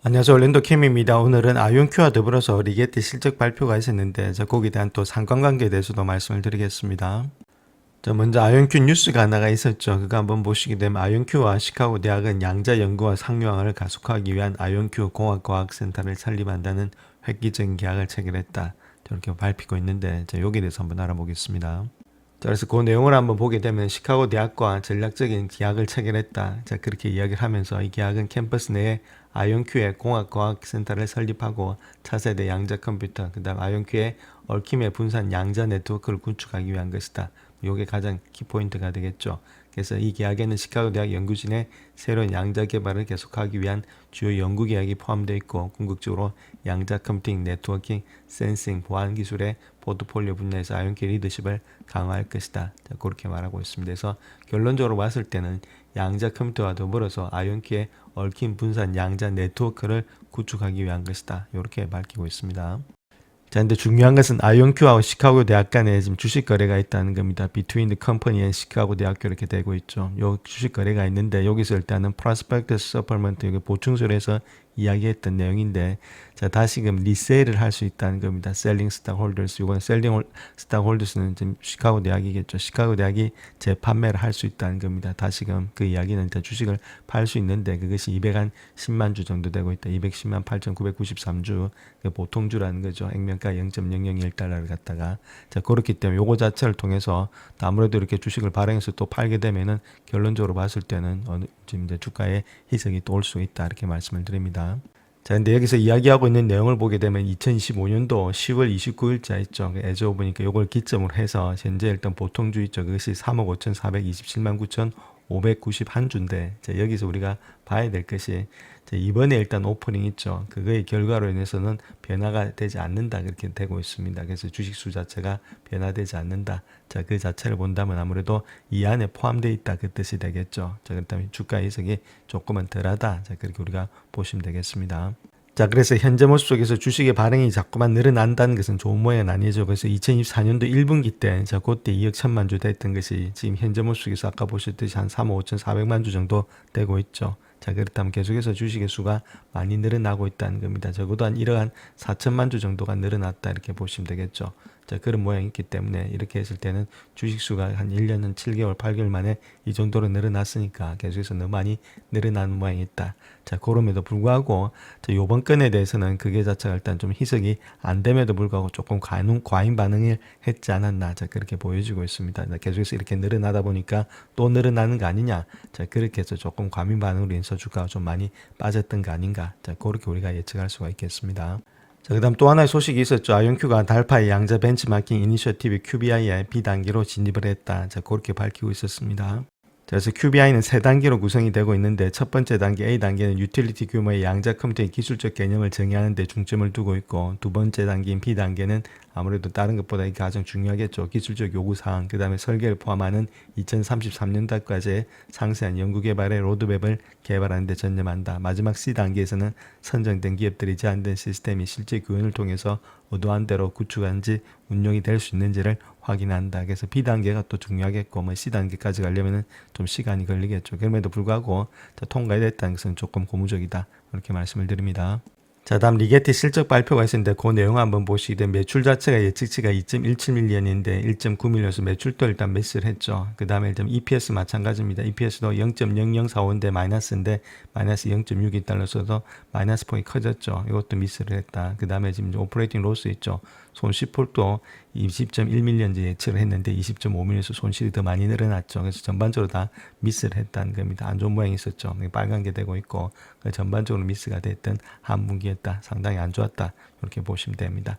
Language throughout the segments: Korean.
안녕하세요. orlando 캠입니다. 오늘은 아이온큐와 더불어서 리게티 실적 발표가 있었는데 거기에 대한 또 상관관계에 대해서도 말씀을 드리겠습니다. 먼저 아이온큐 뉴스가 하나가 있었죠. 그거 한번 보시게 되면 아이온큐와 시카고 대학은 양자 연구와 상용화를 가속화하기 위한 아이온큐 공학과학센터를 설립한다는 획기적인 계약을 체결했다. 이렇게 밝히고 있는데 여기에 대해서 한번 알아보겠습니다. 그래서 그 내용을 한번 보게 되면 시카고 대학과 전략적인 계약을 체결했다. 그렇게 이야기를 하면서 이 계약은 캠퍼스 내에 아이온큐의 공학과학센터를 설립하고 차세대 양자 컴퓨터, 그 다음 아이온큐의 얽힘의 분산 양자 네트워크를 구축하기 위한 것이다. 이게 가장 키포인트가 되겠죠. 그래서 이 계약에는 시카고 대학 연구진의 새로운 양자 개발을 계속하기 위한 주요 연구 계약이 포함되어 있고 궁극적으로 양자 컴퓨팅, 네트워킹, 센싱, 보안 기술의 포트폴리오 분야에서 아이온큐 리더십을 강화할 것이다. 그렇게 말하고 있습니다. 그래서 결론적으로 봤을 때는 양자 컴퓨터와 더불어서 아이온큐의 얽힌 분산 양자 네트워크를 구축하기 위한 것이다. 이렇게 밝히고 있습니다. 근데 중요한 것은 아이온큐하고 시카고 대학 간에 지금 주식 거래가 있다는 겁니다. Between the company and 시카고 대학교 이렇게 되고 있죠. 요 주식 거래가 있는데 여기서 일단은 prospectus supplement 이게 보충서에서 이야기했던 내용인데 다시금 리세일을 할 수 있다는 겁니다. selling stockholders 이건 selling stockholders는 지금 시카고 대학이겠죠. 시카고 대학이 재판매를 할 수 있다는 겁니다. 다시금 그 이야기는 주식을 팔 수 있는데 그것이 210만 주 정도 되고 있다. 210만 8,993주 보통주라는 거죠. 액면가 0.001달러를 갖다가 그렇기 때문에 요거 자체를 통해서 아무래도 이렇게 주식을 발행해서 또 팔게 되면은 결론적으로 봤을 때는 지금 이제 주가에 희석이 또 올 수 있다 이렇게 말씀을 드립니다. 근데 여기서 이야기하고 있는 내용을 보게 되면 2025년도 10월 29일자 있죠. 애저 보니까 요걸 기점으로 해서 현재 일단 보통주 있죠. 그것이 3억 5,427만 9,591주인데 여기서 우리가 봐야 될 것이 이번에 일단 오프닝 있죠. 그거의 결과로 인해서는 변화가 되지 않는다 그렇게 되고 있습니다. 그래서 주식수 자체가 변화되지 않는다. 그 자체를 본다면 아무래도 이 안에 포함되어 있다 그 뜻이 되겠죠. 그렇다면 주가 해석이 조금은 덜하다. 그렇게 우리가 보시면 되겠습니다. 그래서 현재 모습 속에서 주식의 반응이 자꾸만 늘어난다는 것은 좋은 모양은 아니죠. 그래서 2024년도 1분기 때, 그때 2억 1천만 주 됐던 것이 지금 현재 모습 속에서 아까 보셨듯이 한 3억 5,400만 주 정도 되고 있죠. 그렇다면 계속해서 주식의 수가 많이 늘어나고 있다는 겁니다. 적어도 한 1억 한 4천만 주 정도가 늘어났다 이렇게 보시면 되겠죠. 그런 모양이 있기 때문에 이렇게 했을 때는 주식수가 한 1년, 한 7개월, 8개월 만에 이 정도로 늘어났으니까 계속해서 너무 많이 늘어나는 모양이 있다. 그럼에도 불구하고 요번 건에 대해서는 그게 자체가 일단 좀 희석이 안 됨에도 불구하고 조금 과잉 반응을 했지 않았나. 그렇게 보여지고 있습니다. 계속해서 이렇게 늘어나다 보니까 또 늘어나는 거 아니냐. 그렇게 해서 조금 과민 반응으로 인해서 주가가 좀 많이 빠졌던 거 아닌가. 그렇게 우리가 예측할 수가 있겠습니다. 그 다음 또 하나의 소식이 있었죠. 아이온큐가 달파의 양자 벤치마킹 이니셔티브 QBI에 B단계로 진입을 했다. 그렇게 밝히고 있었습니다. 그래서 QBI는 세 단계로 구성이 되고 있는데 첫 번째 단계 A단계는 유틸리티 규모의 양자 컴퓨터의 기술적 개념을 정의하는 데 중점을 두고 있고 두 번째 단계인 B단계는 아무래도 다른 것보다 이게 가장 중요하겠죠. 기술적 요구사항, 그 다음에 설계를 포함하는 2033년도까지의 상세한 연구개발의 로드맵을 개발하는 데 전념한다. 마지막 C단계에서는 선정된 기업들이 제한된 시스템이 실제 교훈을 통해서 의도한 대로 구축한지 운용이 될 수 있는지를 확인한다. 그래서 B단계가 또 중요하겠고 C단계까지 가려면 좀 시간이 걸리겠죠. 그럼에도 불구하고 통과됐다는 것은 조금 고무적이다. 그렇게 말씀을 드립니다. 다음 리게티 실적 발표가 있었는데 그 내용 한번 보시게 되면 매출 자체가 예측치가 2.17밀리언인데 1.9밀리언에서 매출도 일단 미스를 했죠. 그 다음에 EPS 마찬가지입니다. EPS도 0.0045인데 마이너스인데 마이너스 0.62달러서도 마이너스 폭이 커졌죠. 이것도 미스를 했다. 그 다음에 지금 오퍼레이팅 로스 있죠. 손실폭도 20.1밀리언 예측을 했는데 20.5밀리언에서 손실이 더 많이 늘어났죠. 그래서 전반적으로 다 미스를 했다는 겁니다. 안 좋은 모양이 있었죠. 빨간 게 되고 있고 전반적으로 미스가 됐던 한 분기였다. 상당히 안 좋았다. 이렇게 보시면 됩니다.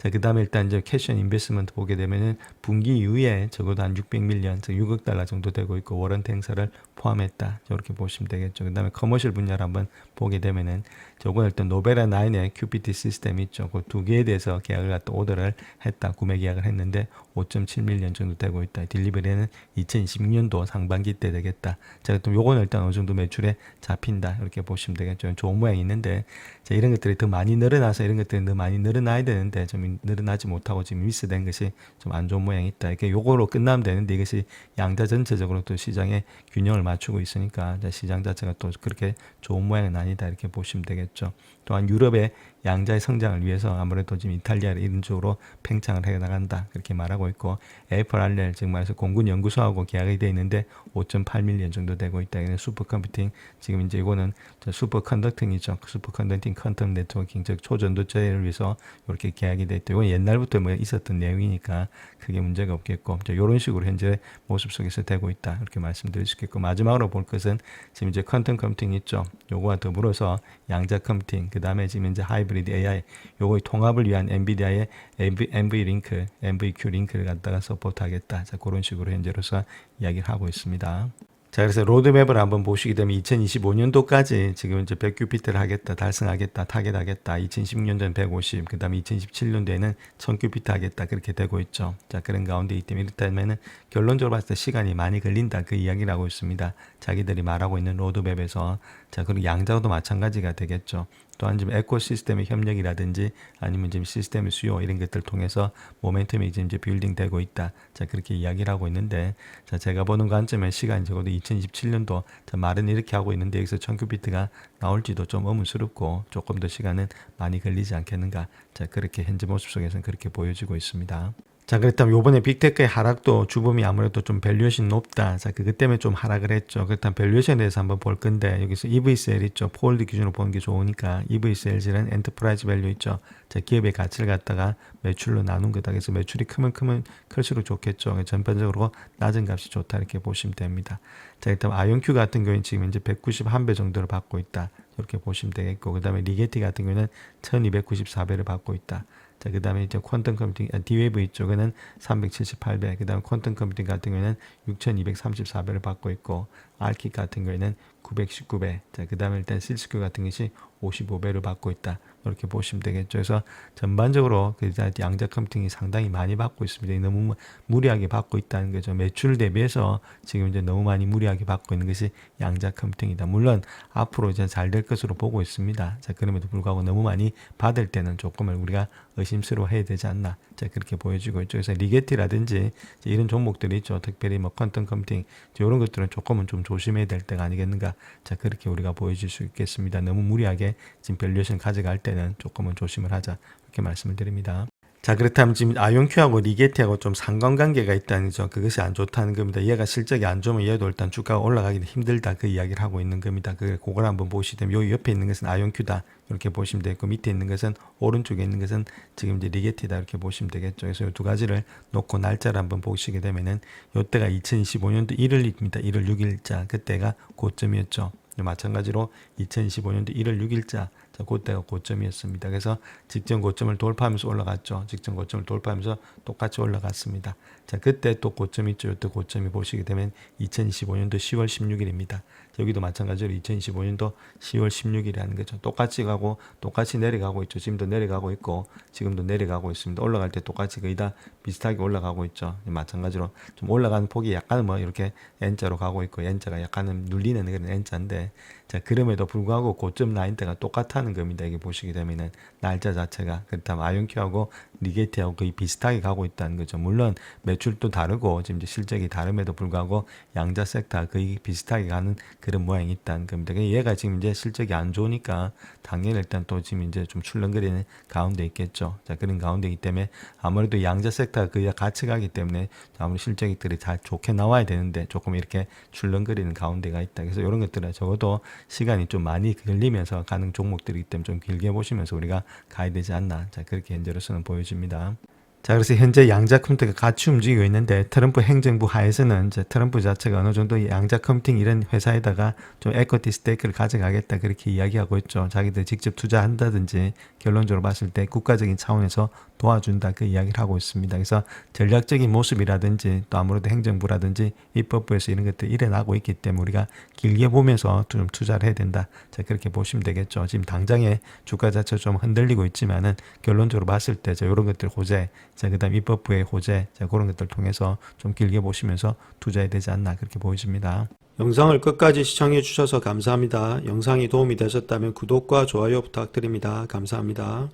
그 다음에 일단 캐시 앤 인베스트먼트 보게 되면은 분기 이후에 적어도 한 600밀리언, 즉 6억 달러 정도 되고 있고 워런트 행사를 포함했다. 이렇게 보시면 되겠죠. 그 다음에 커머셜 분야를 한번 보게 되면은 저건 일단 노베라 9의 QPT 시스템이 있죠. 그 두 개에 대해서 계약을 갖다 오더를 했다. 구매 계약을 했는데 5.7밀리언 정도 되고 있다. 딜리버리는 2026년도 상반기 때 되겠다. 또 요거는 일단 어느 정도 매출에 잡힌다. 이렇게 보시면 되겠죠. 좋은 모양이 있는데 이런 것 것들이 더 많이 늘어나서 이런 것들이 더 많이 늘어나야 되는데 좀 늘어나지 못하고 지금 미스된 것이 좀 안 좋은 모양이 있다. 이렇게 요거로 끝나면 되는데 이것이 양자 전체적으로 또 시장의 균형을 맞추고 있으니까 시장 자체가 또 그렇게 좋은 모양은 아니다. 이렇게 보시면 되겠죠. 또한 유럽의 양자의 성장을 위해서 아무래도 지금 이탈리아를 이런 쪽으로 팽창을 해 나간다. 그렇게 말하고 있고 AFRL 즉 말해서 공군 연구소하고 계약이 되어 있는데 5.8밀리언 정도 되고 있다. 이는 슈퍼컴퓨팅 지금 이제 이거는 슈퍼컨덕팅이죠. 슈퍼컨덕팅 퀀텀 네트워킹 즉 초전도체를 위해서 이렇게 계약이 되어 있다. 이건 옛날부터 뭐 있었던 내용이니까 크게 문제가 없겠고 이런 식으로 현재 모습 속에서 되고 있다. 이렇게 말씀드릴 수 있겠고 마지막으로 볼 것은 지금 이제 퀀텀 컴퓨팅 있죠. 요거와 더불어서 양자 컴퓨팅 그 다음에 지금 이제 하이브리드 AI 요거의 통합을 위한 엔비디아의 NV링크, NVQ 링크를 갖다가 서포트하겠다. 자, 그런 식으로 현재로서 이야기를 하고 있습니다. 자, 그래서 로드맵을 한번 보시게 되면 2025년도까지 지금 이제 100큐피트를 하겠다, 달성하겠다, 타겟하겠다. 2016년도에는 150, 그 다음에 2017년도에는 1000큐피트 하겠다. 그렇게 되고 있죠. 자, 그런 가운데 있기 때문에 이렇다면은 결론적으로 봤을 때 시간이 많이 걸린다. 그 이야기를 하고 있습니다. 자기들이 말하고 있는 로드맵에서. 자, 그리고 양자도 마찬가지가 되겠죠. 또한 지금 에코시스템의 협력이라든지 아니면 지금 시스템의 수요 이런 것들을 통해서 모멘텀이 지금 이제 빌딩 되고 있다. 자, 그렇게 이야기를 하고 있는데, 자, 제가 보는 관점에 시간이 적어도 2027년도, 자, 말은 이렇게 하고 있는데 여기서 1000큐비트가 나올지도 좀 의문스럽고 조금 더 시간은 많이 걸리지 않겠는가. 자, 그렇게 현재 모습 속에서는 그렇게 보여지고 있습니다. 자, 그렇다면 요번에 빅테크의 하락도 주범이 아무래도 좀 밸류에이션이 높다. 자, 그것 때문에 좀 하락을 했죠. 그렇다면 밸류에이션에 대해서 한번 볼 건데 여기서 EV셀 있죠. 폴드 기준으로 보는 게 좋으니까 EV셀은 엔터프라이즈 밸류 있죠. 자, 기업의 가치를 갖다가 매출로 나눈 거다. 그래서 매출이 크면 클수록 좋겠죠. 전반적으로 낮은 값이 좋다. 이렇게 보시면 됩니다. 자, 일단 아이온큐 같은 경우는 지금 이제 191배 정도를 받고 있다. 이렇게 보시면 되겠고, 그 다음에 리게티 같은 경우는 1294배를 받고 있다. 자, 그 다음에 이제 퀀텀 컴퓨팅, D-Wave 있죠. 그는 378배. 그 다음에 퀀텀 컴퓨팅 같은 경우에는 6234배를 받고 있고, 알킥 같은 경우에는 919배. 자, 그 다음에 일단 실스큐 같은 것이 55배를 받고 있다. 이렇게 보시면 되겠죠. 그래서 전반적으로 그 양자 컴퓨팅이 상당히 많이 받고 있습니다. 너무 무리하게 받고 있다는 거죠. 매출 대비해서 지금 이제 너무 많이 무리하게 받고 있는 것이 양자 컴퓨팅이다. 물론 앞으로 이제 잘 될 것으로 보고 있습니다. 자, 그럼에도 불구하고 너무 많이 받을 때는 조금은 우리가 의심스러워해야 되지 않나. 자, 그렇게 보여지고 있죠. 그래서 리게티라든지 이런 종목들이 있죠. 특별히 뭐 퀀텀 컴퓨팅 이런 것들은 조금은 좀 조심해야 될 때가 아니겠는가. 자, 그렇게 우리가 보여질 수 있겠습니다. 너무 무리하게 지금 밸류에이션 가져갈 때는 조금은 조심을 하자. 이렇게 말씀을 드립니다. 자, 그렇다면 지금 아이온큐하고 리게티하고 좀 상관관계가 있다는 점, 그것이 안 좋다는 겁니다. 얘가 실적이 안 좋으면 얘도 일단 주가가 올라가기도 힘들다. 그 이야기를 하고 있는 겁니다. 그걸 한번 보시면 요 옆에 있는 것은 아이온큐다. 이렇게 보시면 되고 밑에 있는 것은 오른쪽에 있는 것은 지금 이제 리게티다. 이렇게 보시면 되겠죠. 그래서 이 두 가지를 놓고 날짜를 한번 보시게 되면은 요때가 2025년도 1월입니다. 1월 6일자. 그때가 고점이었죠. 마찬가지로 2025년도 1월 6일자 자, 그때가 고점이었습니다. 그래서 직전 고점을 돌파하면서 올라갔죠. 직전 고점을 돌파하면서 똑같이 올라갔습니다. 자, 그때 또 고점이 있죠. 이때 고점이 보시게 되면 2025년도 10월 16일입니다. 여기도 마찬가지로 2025년도 10월 16일이라는 거죠. 똑같이 가고 똑같이 내려가고 있죠. 지금도 내려가고 있고 지금도 내려가고 있습니다. 올라갈 때 똑같이 거의 다 비슷하게 올라가고 있죠. 마찬가지로 좀 올라가는 폭이 약간은 뭐 이렇게 N자로 가고 있고 N자가 약간은 눌리는 그런 N자인데 자, 그럼에도 불구하고 고점 라인대가 똑같다는 겁니다. 이게 보시게 되면은 날짜 자체가 그렇다면 아이온큐하고 리게티하고 거의 비슷하게 가고 있다는 거죠. 물론 매출도 다르고 지금 이제 실적이 다름에도 불구하고 양자 섹터 거의 비슷하게 가는 그런 모양이 있다는 겁니다. 얘가 지금 이제 실적이 안 좋으니까 당연히 일단 또 지금 이제 좀 출렁거리는 가운데 있겠죠. 자, 그런 가운데이기 때문에 아무래도 양자 섹터가 거의 같이 가기 때문에 아무리 실적들이 잘 좋게 나와야 되는데 조금 이렇게 출렁거리는 가운데가 있다. 그래서 이런 것들은 적어도 시간이 좀 많이 걸리면서 가는 종목들이기 때문에 좀 길게 보시면서 우리가 가야 되지 않나. 자, 그렇게 현재로서는 보여집니다. 자, 그래서 현재 양자 컴퓨팅가 같이 움직이고 있는데 트럼프 행정부 하에서는 이제 트럼프 자체가 어느 정도 양자 컴퓨팅 이런 회사에다가 좀 에쿼티 스테이크를 가져가겠다 그렇게 이야기하고 있죠. 자기들 직접 투자한다든지 결론적으로 봤을 때 국가적인 차원에서 도와준다 그 이야기를 하고 있습니다. 그래서 전략적인 모습이라든지 또 아무래도 행정부라든지 입법부에서 이런 것들이 일어나고 있기 때문에 우리가 길게 보면서 좀 투자를 해야 된다. 자, 그렇게 보시면 되겠죠. 지금 당장에 주가 자체가 좀 흔들리고 있지만은 결론적으로 봤을 때 이런 것들 호재, 자, 그다음 입법부의 호재, 자, 그런 것들 통해서 좀 길게 보시면서 투자해야 되지 않나 그렇게 보여집니다. 영상을 끝까지 시청해 주셔서 감사합니다. 영상이 도움이 되셨다면 구독과 좋아요 부탁드립니다. 감사합니다.